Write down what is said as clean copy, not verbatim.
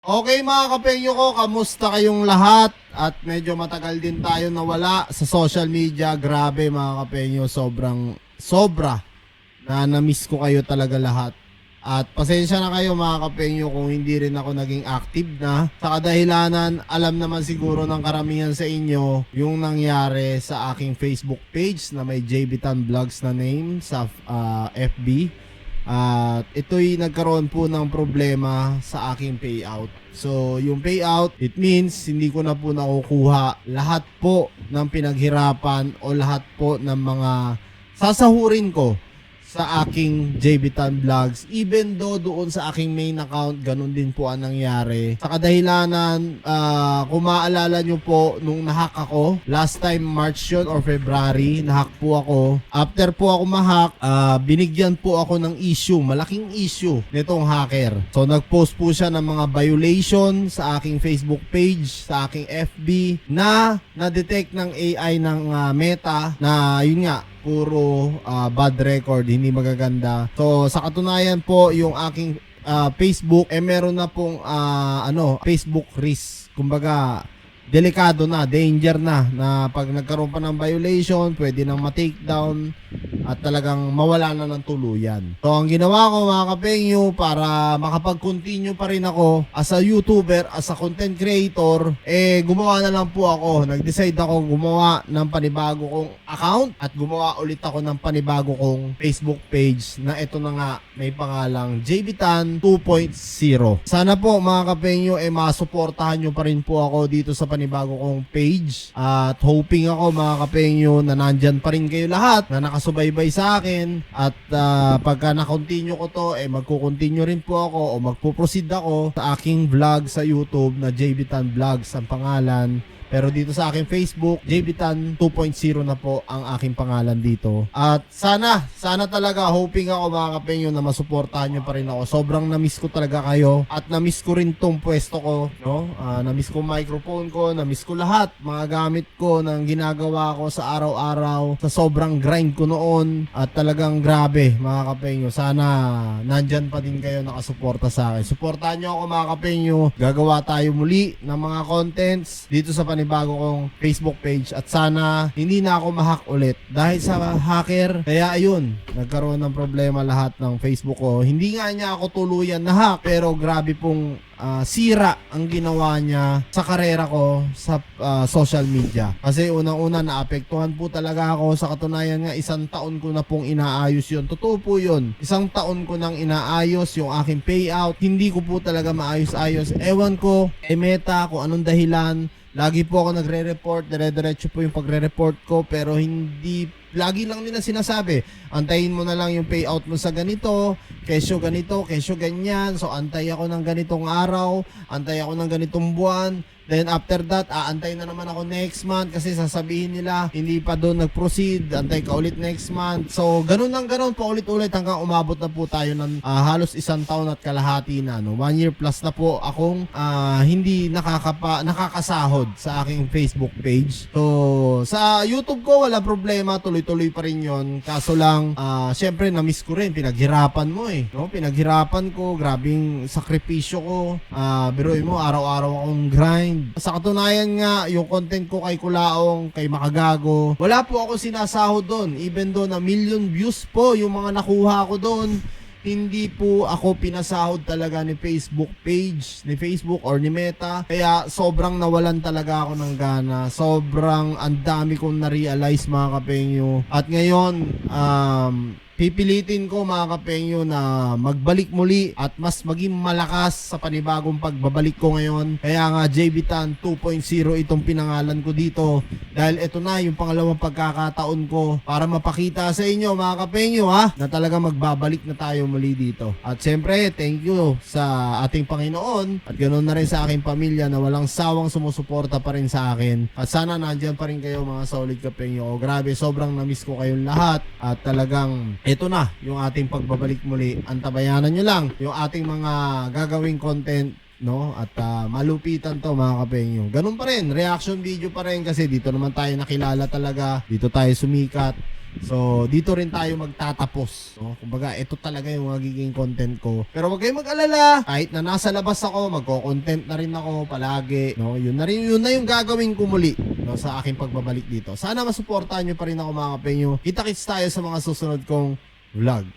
Okay mga kapengyo ko, kamusta kayong lahat? At medyo matagal din tayo nawala sa social media. Grabe mga kapengyo, sobra na na-miss ko kayo talaga lahat. At pasensya na kayo mga kapengyo kung hindi rin ako naging active na. Sa kadahilanan, alam naman siguro ng karamihan sa inyo yung nangyari sa aking Facebook page na may JBTan Vlogs na name sa FB. At ito'y nagkaroon po ng problema sa aking payout. So, yung payout, it means hindi ko na po nakukuha lahat po ng pinaghirapan o lahat po ng mga sasahurin ko sa aking JBTan Vlogs. Even though doon sa aking main account, ganun din po ang nangyari. Sa kadahilanan, kung maaalala nyo po, nung nahack ako, last time March yun or February, nahack po ako. After po ako mahack, binigyan po ako ng issue, malaking issue nitong hacker. So nag-post po siya ng mga violation sa aking Facebook page, sa aking FB, na na-detect ng AI ng Meta na yun nga, puro bad record, hindi magaganda. So sa katunayan po, yung aking Facebook meron na pong Facebook risk. Kumbaga delikado na, danger na pag nagkaroon pa ng violation, pwede nang ma-takedown at talagang mawala na ng tuluyan. So ang ginawa ko mga kapengyo, para makapag-continue pa rin ako as a YouTuber, as a content creator, gumawa na lang po ako. Nag-decide ako gumawa ng panibago kong account at gumawa ulit ako ng panibago kong Facebook page na ito na nga, may pangalang JBTan 2.0. Sana po mga kapengyo masuportahan nyo pa rin po ako dito sa panibago kong page, at hoping ako mga kapengyo na nandyan pa rin kayo lahat na nakasubaybay sa akin, at pagka na-continue ko to, magko-continue rin po ako o magpo-proceed ako sa aking vlog sa YouTube na JBTan Vlogs ang pangalan. Pero dito sa aking Facebook, JBTan 2.0 na po ang aking pangalan dito. At sana talaga, hoping ako mga kapengyo na masuportahan nyo pa rin ako. Sobrang na-miss ko talaga kayo. At na-miss ko rin tong pwesto ko, no? Na-miss ko microphone ko, na-miss ko lahat. Mga gamit ko ng ginagawa ko sa araw-araw. Sa sobrang grind ko noon. At talagang grabe mga kapengyo. Sana nandyan pa din kayo nakasuporta sa akin. Suportahan nyo ako mga kapengyo. Gagawa tayo muli ng mga contents dito sa bago kong Facebook page, at sana hindi na ako mahack ulit dahil sa hacker. Kaya ayun, nagkaroon ng problema lahat ng Facebook ko. Hindi nga niya ako tuluyan na hack, pero grabe pong sira ang ginawa niya sa karera ko sa social media. Kasi unang-una naapektuhan po talaga ako. Sa katunayan nga, 1 taon ko na pong inaayos yun. Totoo po yun. 1 taon ko nang inaayos yung aking payout. Hindi ko po talaga maayos-ayos. Ewan ko, Meta, kung anong dahilan. Lagi po ako nagre-report, dire-diretso po yung pagre-report ko, pero hindi, lagi lang nila sinasabi, antayin mo na lang yung payout mo sa ganito, kesyo ganito, kesyo ganyan, so antay ako ng ganitong araw, antay ako ng ganitong buwan, then after that, aantay na naman ako next month kasi sasabihin nila, hindi pa doon nag-proceed, antay ka ulit next month. So, ganun lang ganun, paulit-ulit hanggang umabot na po tayo ng halos 1 taon at kalahati na. No? 1 year plus na po akong hindi nakakasahod sa aking Facebook page. So, sa YouTube ko, wala problema, tuloy-tuloy pa rin yun. Kaso lang, syempre, na-miss ko rin, pinaghirapan mo no? Pinaghirapan ko, grabing sakripisyo ko. Biruin mo, araw-araw akong grind. Sa katunayan nga, yung content ko kay Kulaong, kay Makagago, wala po ako sinasahod doon. Even though na million views po yung mga nakuha ko doon, hindi po ako pinasahod talaga ni Facebook page, ni Facebook or ni Meta. Kaya sobrang nawalan talaga ako ng gana. Sobrang ang dami kong na-realize mga kapengyo. At ngayon, pipilitin ko mga kapengyo na magbalik muli at mas maging malakas sa panibagong pagbabalik ko ngayon. Kaya nga JBTan 2.0 itong pinangalan ko dito, dahil ito na yung pangalawang pagkakataon ko para mapakita sa inyo mga kapengyo na talaga magbabalik na tayo muli dito. At syempre, thank you sa ating Panginoon at ganoon na rin sa aking pamilya na walang sawang sumusuporta pa rin sa akin. At sana nandiyan pa rin kayo mga solid kapengyo. Grabe, sobrang na-miss ko kayong lahat at talagang ito na yung ating pagbabalik muli. Antabayanan nyo lang yung ating mga gagawing content, no? At malupitan to mga kapengyo. Ganun pa rin, reaction video pa rin kasi dito naman tayo nakilala talaga. Dito tayo sumikat. So, dito rin tayo magtatapos. No? Kumbaga, ito talaga yung magiging content ko. Pero wag kayong mag-alala. Kahit na nasa labas ako, magko-content na rin ako palagi. No? Yun na yung gagawin ko muli, no? Sa aking pagbabalik dito. Sana masuportahan nyo pa rin ako mga kapenyo. Kita-kits tayo sa mga susunod kong vlog.